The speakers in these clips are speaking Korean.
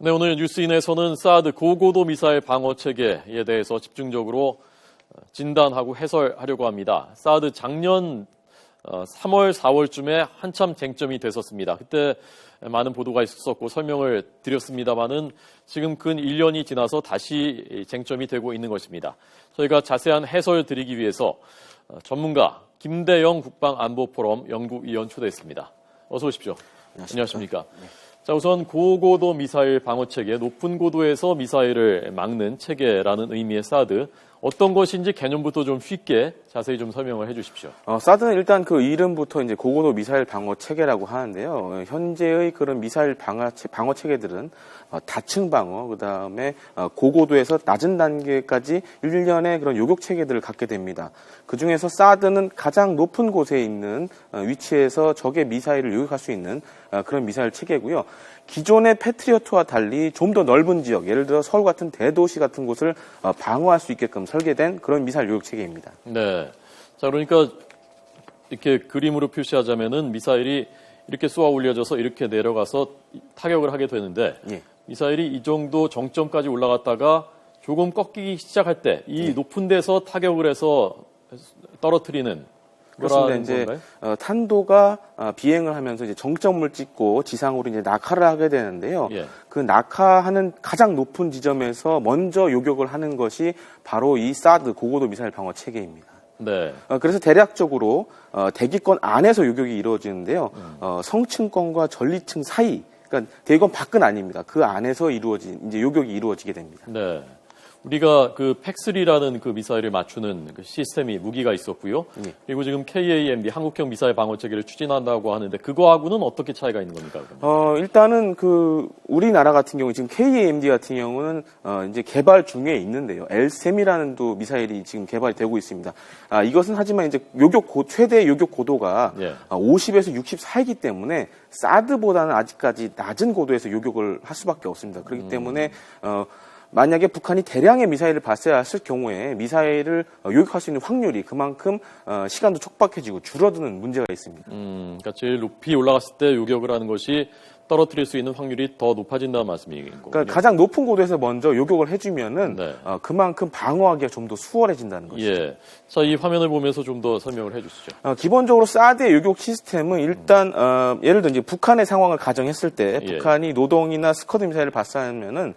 네, 오늘 뉴스인에서는 사드 고고도 미사일 방어 체계에 대해서 집중적으로 진단하고 해설하려고 합니다. 사드 작년 3월, 4월쯤에 한참 쟁점이 됐었습니다. 그때 많은 보도가 있었고 설명을 드렸습니다만은 지금 근 1년이 지나서 다시 쟁점이 되고 있는 것입니다. 저희가 자세한 해설 드리기 위해서 전문가 김대영 국방안보포럼 연구위원 초대했습니다. 어서 오십시오. 안녕하십니까. 네. 자, 우선 고고도 미사일 방어 체계, 높은 고도에서 미사일을 막는 체계라는 의미의 사드, 어떤 것인지 개념부터 좀 쉽게 자세히 좀 설명을 해 주십시오. 사드는 일단 그 이름부터 이제 고고도 미사일 방어 체계라고 하는데요. 현재의 그런 미사일 방어 체계들은 다층 방어, 그 다음에 고고도에서 낮은 단계까지 일련의 그런 요격 체계들을 갖게 됩니다. 그 중에서 사드는 가장 높은 곳에 있는 위치에서 적의 미사일을 요격할 수 있는 그런 미사일 체계고요. 기존의 패트리어트와 달리 좀 더 넓은 지역, 예를 들어 서울 같은 대도시 같은 곳을 방어할 수 있게끔 설계된 그런 미사일 요격 체계입니다. 네. 자, 그러니까 이렇게 그림으로 표시하자면은 미사일이 이렇게 쏘아 올려져서 이렇게 내려가서 타격을 하게 되는데 예. 미사일이 이 정도 정점까지 올라갔다가 조금 꺾이기 시작할 때 이 높은 데서 타격을 해서 떨어뜨리는 그렇습니다. 이제 탄도가 비행을 하면서 이제 정점을 찍고 지상으로 이제 낙하를 하게 되는데요. 예. 그 낙하하는 가장 높은 지점에서 먼저 요격을 하는 것이 바로 이 사드 고고도 미사일 방어 체계입니다. 네. 그래서 대략적으로 대기권 안에서 요격이 이루어지는데요. 성층권과 전리층 사이, 그러니까 대기권 밖은 아닙니다. 그 안에서 이루어진 이제 요격이 이루어지게 됩니다. 네. 우리가 그 팩3라는 그 미사일을 맞추는 그 시스템이 무기가 있었고요. 예. 그리고 지금 KAMD 한국형 미사일 방어 체계를 추진한다고 하는데 그거하고는 어떻게 차이가 있는 겁니까? 일단은 그 우리나라 같은 경우 지금 KAMD 같은 경우는 이제 개발 중에 있는데요. LSAM이라는 또 미사일이 지금 개발이 되고 있습니다. 이것은 하지만 이제 최대 요격 고도가 예. 50에서 64이기 때문에 사드보다는 아직까지 낮은 고도에서 요격을 할 수밖에 없습니다. 그렇기 때문에 만약에 북한이 대량의 미사일을 발사했을 경우에 미사일을 요격할 수 있는 확률이 그만큼 시간도 촉박해지고 줄어드는 문제가 있습니다. 그러니까 제일 높이 올라갔을 때 요격을 하는 것이 떨어뜨릴 수 있는 확률이 더 높아진다는 말씀인 거군요. 그러니까 가장 높은 고도에서 먼저 요격을 해주면은 네. 그만큼 방어하기가 좀 더 수월해진다는 거죠. 예. 자, 이 화면을 보면서 좀 더 설명을 해주시죠. 기본적으로 사드의 요격 시스템은 일단 예를 들어 이제 북한의 상황을 가정했을 때 예. 북한이 노동이나 스커드 미사일을 발사하면은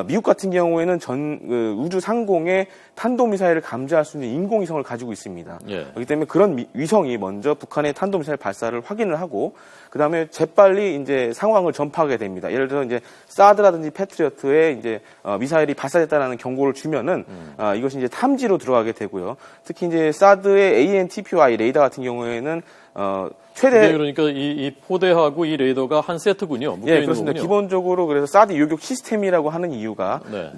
미국 같은 경우에는 우주 상공에 탄도미사일을 감지할 수 있는 인공위성을 가지고 있습니다. 예. 그렇기 때문에 그런 위성이 먼저 북한의 탄도미사일 발사를 확인을 하고 그 다음에 재빨리 이제 상황을 전파하게 됩니다. 예를 들어 이제 사드라든지 패트리어트에 이제 미사일이 발사됐다라는 경고를 주면은 이것이 이제 탐지로 들어가게 되고요. 특히 이제 사드의 ANTPY 레이더 같은 경우에는 최대 그러니까 이 포대하고 이 레이더가 한 세트군요. 묶여 예, 있는 그렇습니다. 거군요. 기본적으로 그래서 사드 요격 시스템이라고 하는 이유가 네.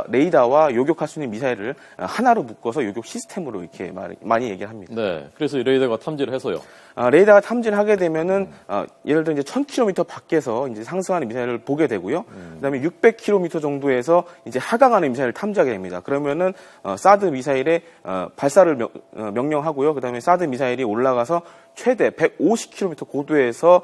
레이더와 요격할 수 있는 미사일을 하나로 묶어서 요격 시스템으로 이렇게 많이 얘기를 합니다. 네. 그래서 이 레이더가 탐지를 해서요. 레이더가 탐지를 하게 되면은 예를 들어 이제 1000km 밖에서 이제 상승하는 미사일을 보게 되고요. 그다음에 600km 정도에서 이제 하강하는 미사일을 탐지하게 됩니다. 그러면은 사드 미사일의 발사를 명령하고요. 그다음에 사드 미사일이 올라가서 최대 150km 고도에서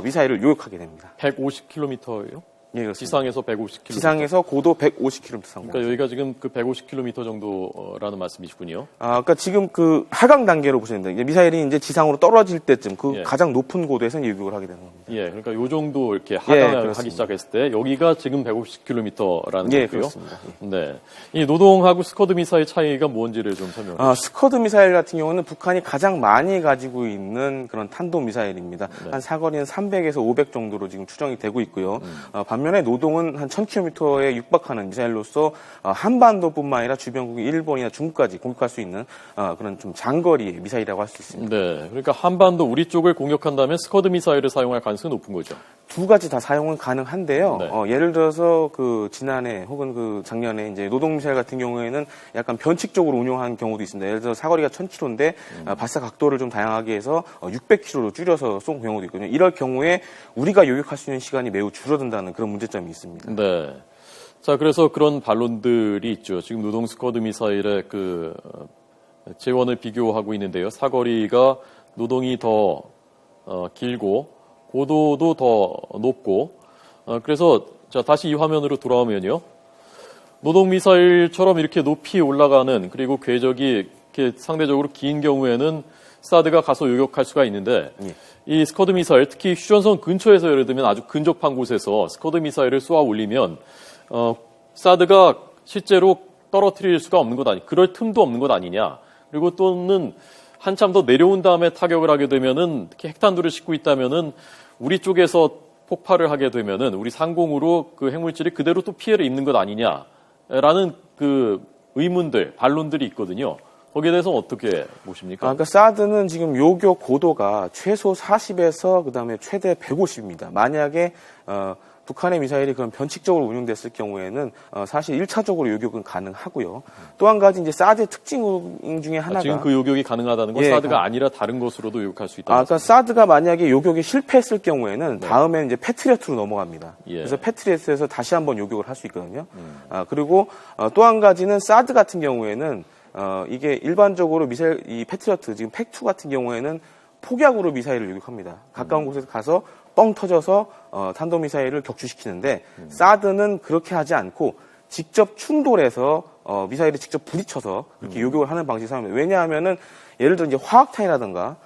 미사일을 요격하게 됩니다. 150km요? 예, 그렇습니다. 지상에서 150km. 지상에서 고도 150km 상공. 그러니까 여기가 지금 그 150km 정도라는 말씀이시군요. 그러니까 지금 그 하강 단계로 보시면 돼요. 미사일이 이제 지상으로 떨어질 때쯤 그 예. 가장 높은 고도에서 요격을 하게 되는 겁니다. 예, 그러니까 요 정도 이렇게 하강을 그렇습니다. 하기 시작했을 때 여기가 지금 150km라는 예, 거고요. 그렇습니다. 네, 이 노동하고 스커드 미사일 차이가 뭔지를 좀 설명해 주시죠. 스커드 미사일 같은 경우는 북한이 가장 많이 가지고 있는 그런 탄도 미사일입니다. 네. 한 사거리는 300에서 500 정도로 지금 추정이 되고 있고요. 반면에 노동은 한 1000km에 육박하는 미사일로서 한반도뿐만 아니라 주변국인 일본이나 중국까지 공격할 수 있는 그런 좀 장거리의 미사일이라고 할 수 있습니다. 네, 그러니까 한반도 우리 쪽을 공격한다면 스커드 미사일을 사용할 가능성이 높은 거죠. 두 가지 다 사용은 가능한데요. 네. 예를 들어서 그 지난해 혹은 그 작년에 이제 노동 미사일 같은 경우에는 약간 변칙적으로 운용한 경우도 있습니다. 예를 들어 사거리가 1000km인데 발사 각도를 좀 다양하게 해서 600km로 줄여서 쏜 경우도 있거든요. 이럴 경우에 우리가 요격할 수 있는 시간이 매우 줄어든다는 그런 문제점이 있습니다. 네. 자, 그래서 그런 반론들이 있죠. 지금 노동 스커드 미사일의 그 재원을 비교하고 있는데요. 사거리가 노동이 더 길고 고도도 더 높고 그래서 자, 다시 이 화면으로 돌아오면요. 노동미사일처럼 이렇게 높이 올라가는, 그리고 궤적이 이렇게 상대적으로 긴 경우에는 사드가 가서 요격할 수가 있는데, 이 스커드 미사일, 특히 휴전선 근처에서 예를 들면 아주 근접한 곳에서 스커드 미사일을 쏘아 올리면, 사드가 실제로 떨어뜨릴 수가 없는 것 아니, 그럴 틈도 없는 것 아니냐. 그리고 또는 한참 더 내려온 다음에 타격을 하게 되면은, 특히 핵탄두를 싣고 있다면은, 우리 쪽에서 폭발을 하게 되면은, 우리 상공으로 그 핵물질이 그대로 또 피해를 입는 것 아니냐라는 그 의문들, 반론들이 있거든요. 거기에 대해서 어떻게 보십니까? 그러니까 사드는 지금 요격 고도가 최소 40에서 그다음에 최대 150입니다. 만약에 북한의 미사일이 그런 변칙적으로 운용됐을 경우에는 사실 1차적으로 요격은 가능하고요. 또 한 가지 이제 사드의 특징 중에 하나가 지금 그 요격이 가능하다는 건 사드가 아니라 다른 것으로도 요격할 수 있다. 그러니까 사드가 만약에 요격이 실패했을 경우에는 다음에는 이제 패트리어트로 넘어갑니다. 그래서 패트리어트에서 다시 한번 요격을 할 수 있거든요. 그리고 또 한 가지는 사드 같은 경우에는 이게 일반적으로 미사일, 이 패트리어트, 지금 팩2 같은 경우에는 폭약으로 미사일을 요격합니다. 가까운 곳에서 가서 뻥 터져서 탄도미사일을 격추시키는데 사드는 그렇게 하지 않고 직접 충돌해서 미사일을 직접 부딪혀서 그렇게 요격을 하는 방식을 사용합니다. 왜냐하면은 예를 들어 이제 화학탄이라든가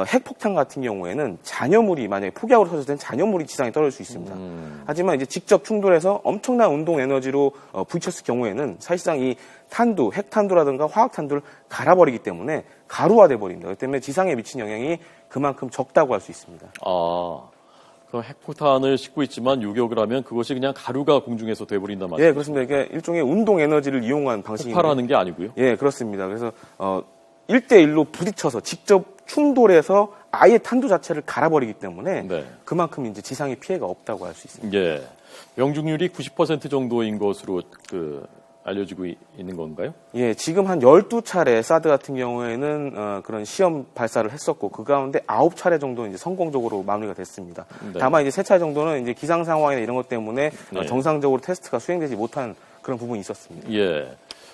핵폭탄 같은 경우에는 잔여물이 만약에 폭약으로 터졌을 때는 잔여물이 지상에 떨어질 수 있습니다. 하지만 이제 직접 충돌해서 엄청난 운동 에너지로 부딪혔을 경우에는 사실상 이 탄두, 핵탄두라든가 화학탄두를 갈아버리기 때문에 가루화돼 버립니다. 그렇기 때문에 지상에 미친 영향이 그만큼 적다고 할 수 있습니다. 그럼 핵폭탄을 싣고 있지만 요격을 하면 그것이 그냥 가루가 공중에서 돼버린단 말이죠. 예, 그렇습니다. 이게 일종의 운동 에너지를 이용한 방식입니다. 폭발하는 게 아니고요. 예, 그렇습니다. 그래서 1대1로 부딪혀서 직접 충돌해서 아예 탄두 자체를 갈아버리기 때문에 그만큼 이제 지상에 피해가 없다고 할 수 있습니다. 예, 명중률이 90% 정도인 것으로 알려지고 있는 건가요? 예, 지금 한 12차례 사드 같은 경우에는 그런 시험 발사를 했었고 그 가운데 9차례 정도 이제 성공적으로 마무리가 됐습니다. 다만 이제 3차례 정도는 이제 기상 상황이나 이런 것 때문에 정상적으로 테스트가 수행되지 못한 그런 부분이 있었습니다. 예.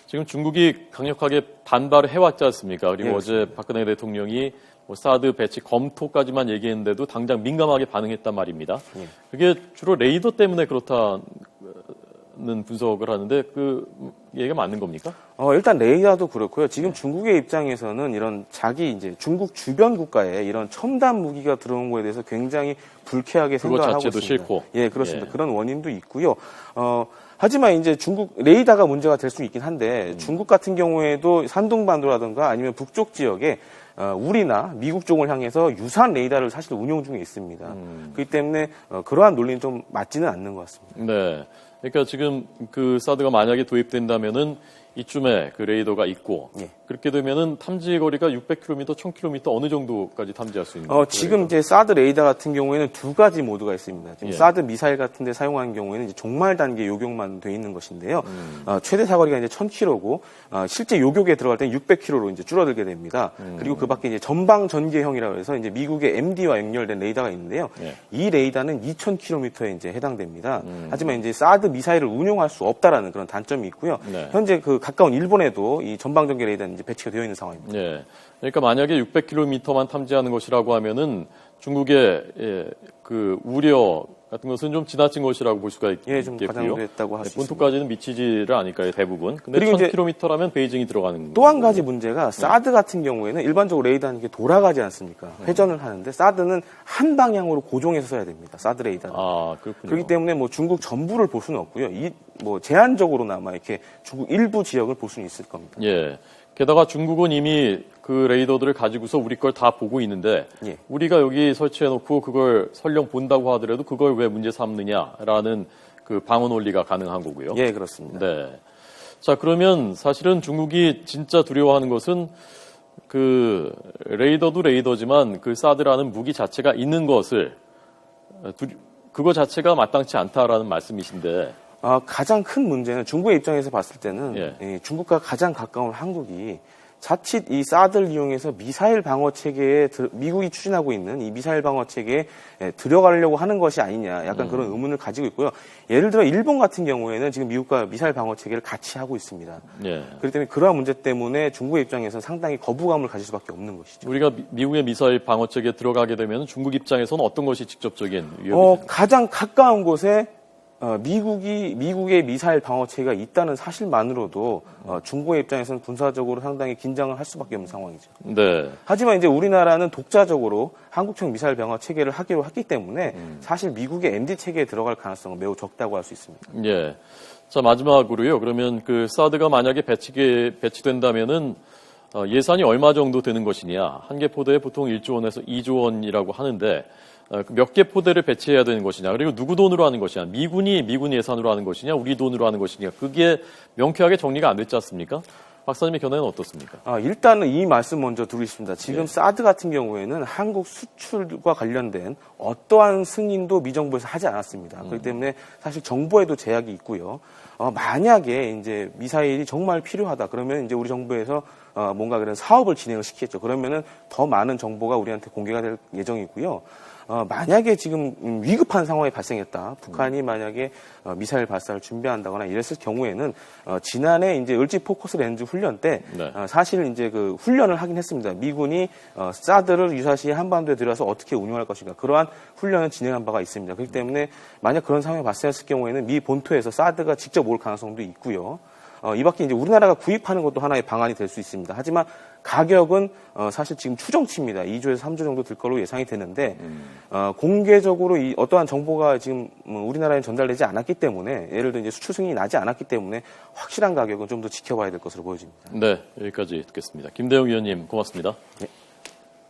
지금 중국이 강력하게 반발을 해왔지 않습니까? 그리고 예, 어제 박근혜 대통령이 사드 배치 검토까지만 얘기했는데도 당장 민감하게 반응했단 말입니다. 그게 주로 레이더 때문에 그렇다는 분석을 하는데 그 얘기가 맞는 겁니까? 일단 레이더도 그렇고요. 지금 중국의 입장에서는 이런 자기 이제 중국 주변 국가에 이런 첨단 무기가 들어온 거에 대해서 굉장히 불쾌하게 생각을 하고 있습니다. 싫고. 예, 그렇습니다. 그런 원인도 있고요. 하지만 이제 중국 레이더가 문제가 될 수 있긴 한데 중국 같은 경우에도 산둥반도라든가 아니면 북쪽 지역에 우리나 미국 쪽을 향해서 유사한 레이더를 사실 운용 중에 있습니다. 그렇기 때문에 그러한 논리는 좀 맞지는 않는 것 같습니다. 네. 그러니까 지금 그 사드가 만약에 도입된다면은 이쯤에 그 레이더가 있고 그렇게 되면은 탐지 거리가 600km, 1000km 어느 정도까지 탐지할 수 있는 거예요? 지금 이제 사드 레이더 같은 경우에는 두 가지 모드가 있습니다. 지금 사드 미사일 같은 데 사용하는 경우에는 이제 종말 단계 요격만 돼 있는 것인데요. 최대 사거리가 이제 1000km고 실제 요격에 들어갈 때는 600km로 이제 줄어들게 됩니다. 그리고 그 밖에 이제 전방 전개형이라고 해서 이제 미국의 MD와 연결된 레이더가 있는데요. 이 레이더는 2000km에 이제 해당됩니다. 하지만 이제 사드 미사일을 운용할 수 없다라는 그런 단점이 있고요. 현재 그 가까운 일본에도 이 전방 전개 레이더는 이제 배치가 되어 있는 상황입니다. 네. 그러니까 만약에 600km만 탐지하는 것이라고 하면은 중국의 그 우려 같은 것은 좀 지나친 것이라고 볼 수가 있겠고요. 좀 과장됐다고 할 수 있습니다. 본토까지는 미치지를 않을까요, 대부분. 근데 1000km라면 베이징이 들어가는 또 한 가지 문제가 사드 같은 경우에는 일반적으로 레이더는 이게 돌아가지 않습니까? 회전을 하는데 사드는 한 방향으로 고정해서 써야 됩니다. 사드 레이더는. 그렇군요. 그렇기 때문에 뭐 중국 전부를 볼 수는 없고요. 뭐 제한적으로나마 이렇게 중국 일부 지역을 볼 수는 있을 겁니다. 예. 게다가 중국은 이미 그 레이더들을 가지고서 우리 걸 다 보고 있는데 우리가 여기 설치해놓고 그걸 설령 본다고 하더라도 그걸 왜 문제 삼느냐라는 그 방어 논리가 가능한 거고요. 예, 그렇습니다. 네. 자, 그러면 사실은 중국이 진짜 두려워하는 것은 그 레이더도 레이더지만 그 사드라는 무기 자체가 있는 것을 그거 자체가 마땅치 않다라는 말씀이신데. 가장 큰 문제는 중국의 입장에서 봤을 때는 중국과 가장 가까운 한국이 자칫 이 사드를 이용해서 미사일 방어 체계에 미국이 추진하고 있는 이 미사일 방어 체계에 들어가려고 하는 것이 아니냐 약간 그런 의문을 가지고 있고요. 예를 들어 일본 같은 경우에는 지금 미국과 미사일 방어 체계를 같이 하고 있습니다. 그렇기 때문에 그러한 문제 때문에 중국의 입장에서는 상당히 거부감을 가질 수밖에 없는 것이죠. 우리가 미국의 미사일 방어 체계에 들어가게 되면 중국 입장에서는 어떤 것이 직접적인 위협이죠? 가장 가까운 곳에 미국의 미사일 방어 체계가 있다는 사실만으로도 중국의 입장에서는 군사적으로 상당히 긴장을 할 수밖에 없는 상황이죠. 네. 하지만 이제 우리나라는 독자적으로 한국형 미사일 방어 체계를 하기로 했기 때문에 사실 미국의 MD 체계에 들어갈 가능성은 매우 적다고 할 수 있습니다. 예. 자, 마지막으로요. 그러면 그 사드가 만약에 배치된다면은 예산이 얼마 정도 드는 것이냐. 한 개 포대에 보통 1조 원에서 2조 원이라고 하는데 몇 개 포대를 배치해야 되는 것이냐. 그리고 누구 돈으로 하는 것이냐. 미군 예산으로 하는 것이냐. 우리 돈으로 하는 것이냐. 그게 명쾌하게 정리가 안 됐지 않습니까? 박사님의 견해는 어떻습니까? 일단은 이 말씀 먼저 드리겠습니다. 지금 예. 사드 같은 경우에는 한국 수출과 관련된 어떠한 승인도 미정부에서 하지 않았습니다. 그렇기 때문에 사실 정부에도 제약이 있고요. 만약에 이제 미사일이 정말 필요하다 그러면 이제 우리 정부에서 뭔가 그런 사업을 진행을 시키겠죠. 그러면은 더 많은 정보가 우리한테 공개가 될 예정이고요. 만약에 지금 위급한 상황이 발생했다. 북한이 만약에 미사일 발사를 준비한다거나 이랬을 경우에는 지난해 이제 을지 포커스 렌즈 훈련 때 네. 사실 이제 그 훈련을 하긴 했습니다. 미군이 사드를 유사시 한반도에 들어서 어떻게 운용할 것인가 그러한 훈련을 진행한 바가 있습니다. 그렇기 때문에 만약 그런 상황이 발생했을 경우에는 미 본토에서 사드가 직접 올 가능성도 있고요. 이 밖에 이제 우리나라가 구입하는 것도 하나의 방안이 될 수 있습니다. 하지만 가격은 사실 지금 추정치입니다. 2조에서 3조 정도 들 걸로 예상이 되는데 공개적으로 어떠한 정보가 지금 우리나라에 전달되지 않았기 때문에 예를 들어 이제 수출 승인이 나지 않았기 때문에 확실한 가격은 좀 더 지켜봐야 될 것으로 보여집니다. 네, 여기까지 듣겠습니다. 김대영 위원님 고맙습니다. 네.